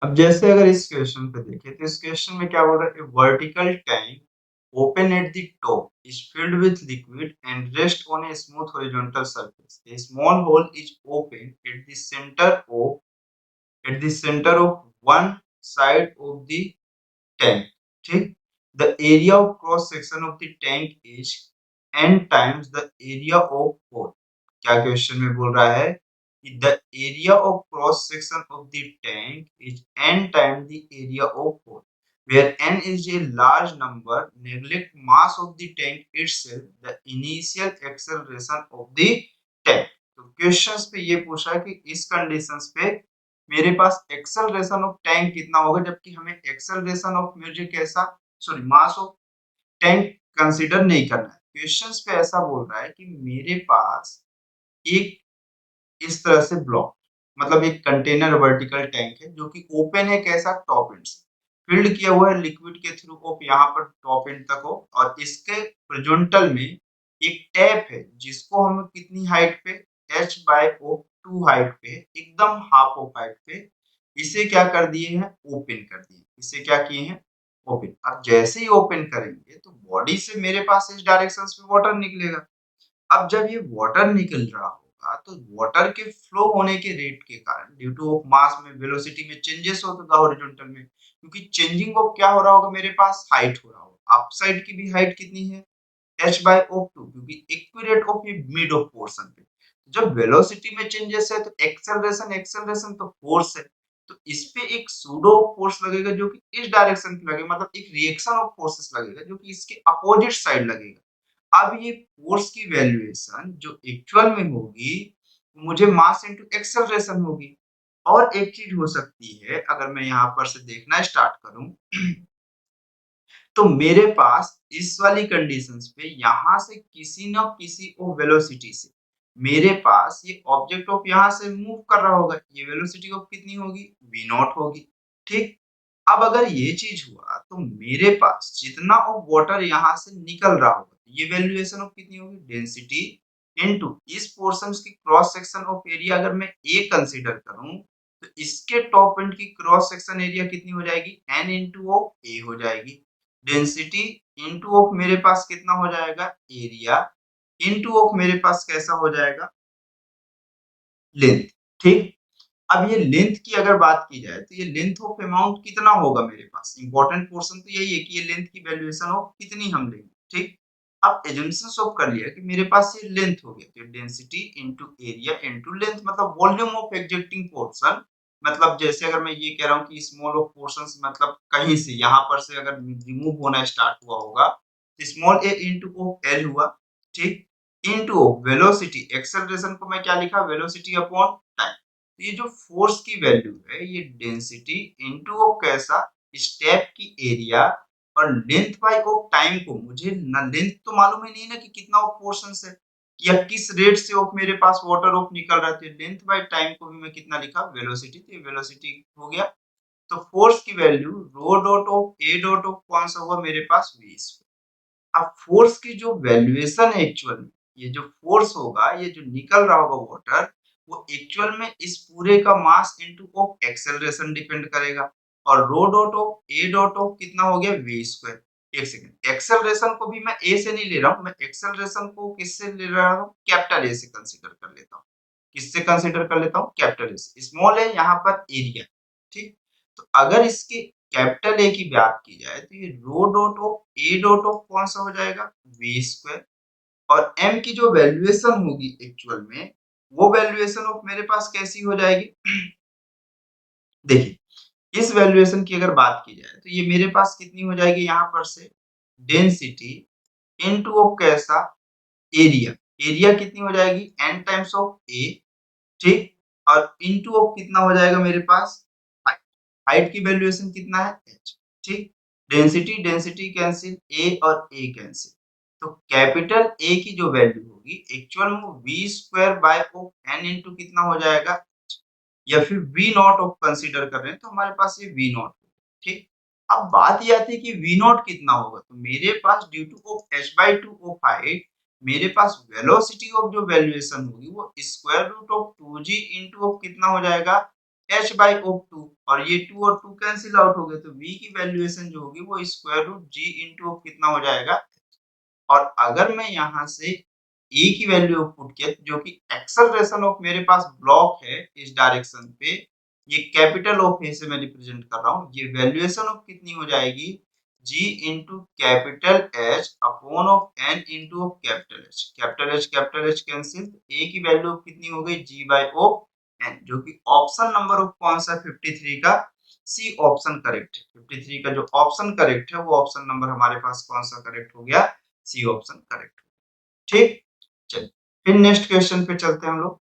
अब जैसे अगर इस क्वेश्चन पे देखें तो इस क्वेश्चन में क्या बोल रहा है, vertical tank open at the top is filled with liquid and rest on a smooth horizontal surface, a small hole is open at the centre of one side of the tank. ठीक, the area of cross section of the tank is n times the area of hole. क्या question में बोल रहा है कि the area of cross section of the tank is n time the area of whole where n is a large number, neglect mass of the tank itself, the initial acceleration of the tank। तो questions पे ये पूछा है कि इस conditions पे मेरे पास acceleration of tank कितना होगा, जबकि हमें एक्सेलरेशन ऑफ म्यूजिक कैसा, sorry mass of tank consider नहीं करना है। क्वेश्चंस पे ऐसा बोल रहा है कि मेरे पास एक इस तरह से ब्लॉक, मतलब एक कंटेनर वर्टिकल टैंक है जो कि ओपन है, कैसा, टॉप एंड से फिल्ड किया हुआ है लिक्विड के थ्रू ऑफ यहाँ पर टॉप एंड तक हो, और इसके हॉरिजॉन्टल में एक टैप है जिसको हम कितनी हाइट पे, h बाय ऑफ 2 हाइट पे, एकदम हाफ ऑफ हाइट पे इसे क्या कर दिए हैं, ओपन कर दिए। इसे क्या किए हैं, ओपन। अब जैसे ही ओपन करेंगे तो बॉडी से मेरे पास इस डायरेक्शन में वाटर निकलेगा। अब जब ये वाटर निकल रहा होगा तो वाटर के फ्लो होने के रेट के कारण ड्यू टू ऑफ मास में वेलोसिटी में चेंजेस होगा हॉरिजॉन्टल में, क्योंकि चेंजिंग ऑफ क्या हो रहा होगा, मेरे पास हाइट हो रहा होगा। अप साइड की भी हाइट कितनी है, h बाय ऑफ 2, क्योंकि इक्विलेट ऑफ ये मिड ऑफ पोर्शन पे जब वेलोसिटी में चेंजेस है तो एक्सेलरेशन एक्सेलरेशन तो फोर्स है, तो इस पे एक सूडो फोर्स लगेगा जो कि इस डायरेक्शन पे लगेगा, मतलब एक रिएक्शन ऑफ फोर्सेस लगेगा जो कि इसके अपोजिट साइड लगेगा। अब ये फोर्स की वैल्यूएशन जो एक्चुअल में होगी मुझे मास इनटू एक्सेलरेशन होगी। और एक चीज हो सकती है, अगर मैं यहाँ पर से देखना स्टार्ट करूं तो मेरे पास इस वाली कंडीशंस पे यहाँ से किसी न किसी ओ वेलोसिटी से मेरे पास ये ऑब्जेक्ट ऑफ यहाँ से मूव कर रहा होगा, ये वेलोसिटी ऑफ कितनी होगी, v नॉट होगी। ठीक, अब अगर ये चीज हुआ तो मेरे पास जितना ऑफ वाटर यहाँ से निकल रहा होगा ये वैल्यूएशन ऑफ कितनी होगी, डेंसिटी इनटू इस पोर्शन की क्रॉस सेक्शन ऑफ एरिया। अगर मैं ए कंसीडर करूं तो इसके टॉप एंड की क्रॉस सेक्शन एरिया कितनी हो जाएगी, n इंटू ऑफ ए हो जाएगी। डेंसिटी इनटू ऑफ मेरे पास कितना हो जाएगा, एरिया इनटू ऑफ मेरे पास कैसा हो जाएगा, लेंथ। ठीक, अब ये लेंथ की अगर बात की जाए तो ये लेंथ ऑफ अमाउंट कितना होगा मेरे पास, इंपॉर्टेंट पोर्शन तो यही है कि ये लेंथ की वैल्यूएशन ऑफ कितनी हम लेंगे। ठीक, अब एजम्पशन ऑफ कर लिया कि मेरे पास ये लेंथ हो गया, तो density into area into length, मतलब वॉल्यूम ऑफ एग्जिस्टिंग पोर्शन। मतलब जैसे अगर मैं ये कह रहा हूँ कि स्मॉल ऑफ पोर्शंस, मतलब कहीं से यहाँ पर से अगर रिमूव होना स्टार्ट हुआ होगा तो small A into of L हुआ। ठीक, इनटू वेलोसिटी, एक्सेलरेशन को मैं क्या लिखा, वेलोसिटी अपॉन टाइम। तो ये जो फोर्स की वैल्यू है ये डेंसिटी इनटू ऑफ कैसा, स्टेप की एरिया और लेंथ बाय ऑफ टाइम को, मुझे ना लेंथ तो मालूम ही नहीं ना कि कितना ऑफ पोर्शन है या किस रेट से ऑफ मेरे पास वाटर ऑफ निकल रहा है, लेंथ बाय टाइम को भी मैं कितना लिखा, वेलोसिटी। तो ये वेलोसिटी हो गया। तो फोर्स की value rho dot of A dot of कौन सा हुआ मेरे पास, v स्क्वायर। अब फोर्स की जो वैल्यूएशन है एक्चुअल में, ये जो फोर्स होगा, ये जो निकल रहा होगा वाटर, वो एक्चुअल में इस पूरे का mass into of acceleration depend करेगा। और rho dot of A dot of कितना हो गया, v स्क्वायर। एक सेकंड, एक्सेलरेशन को भी मैं ए से नहीं ले रहा हूं, मैं एक्सेलरेशन को किससे ले रहा हूं, कैपिटल ए से कंसीडर कर लेता हूं। किससे कंसीडर कर लेता हूं, कैपिटल ए से। स्मॉल है यहाँ पर एरिया। ठीक, तो अगर इसके कैपिटल ए की बात की जाए तो ये rho dot of A dot of कौन सा हो जाएगा, v स्क्वायर। और m की जो वैल्यूएशन होगी एक्चुअल में, वो वैल्यूएशन ऑफ मेरे पास कैसी हो जाएगी देखिए, इस वैल्यूएशन की अगर बात की जाए तो ये मेरे पास कितनी हो जाएगी, यहाँ पर से डेंसिटी इनटू ऑफ कैसा, एरिया। एरिया कितनी हो जाएगी, n टाइम्स ऑफ a। ठीक, और इनटू ऑफ कितना हो जाएगा मेरे पास, हाइट। हाइट की वैल्यूएशन कितना है, h। ठीक, डेंसिटी डेंसिटी कैंसिल, a और a कैंसिल। तो कैपिटल A की जो वैल्यू होगी एक्चुअल में वो v square by of n into कितना हो जाएगा, या फिर v नॉट ऑफ कंसीडर कर रहे हैं तो हमारे पास ये v नॉट। ठीक, अब बात ये आती है कि v नॉट कितना होगा, तो मेरे पास due to of h by 2 of height मेरे पास वेलोसिटी ऑफ जो वैल्यूएशन होगी वो square root of 2g into of कितना हो जाएगा, h बाई ऑफ 2 और ये 2 और 2 कैंसिल आउट हो गए तो v की वैल्यूएशन जो होगी वो स्क्वायर रूट g इंटू कितना हो जाएगा। और अगर मैं यहाँ से a की वैल्यू पुट किया जो कि एक्सेलरेशन ऑफ मेरे पास ब्लॉक है इस डायरेक्शन पे, ये कैपिटल ऑफ ए से मैं रिप्रेजेंट कर रहा हूँ, ये वैल्यूएशन ऑफ कितनी हो जाएगी g into capital H upon of n into of capital H cancel, a की वैल्यू कितनी हो गई g बाय ऑफ n, जो कि ऑप्शन नंबर ऑफ कौन सा 53 का सी ऑप्शन करेक्ट है। 53 का जो ऑप्शन करेक्ट है वो ऑप्शन नंबर हमारे पास कौन सा करेक्ट हो गया, सी ऑप्शन करेक्ट। ठीक, चलिए फिर नेक्स्ट क्वेश्चन पे चलते हैं हम लोग।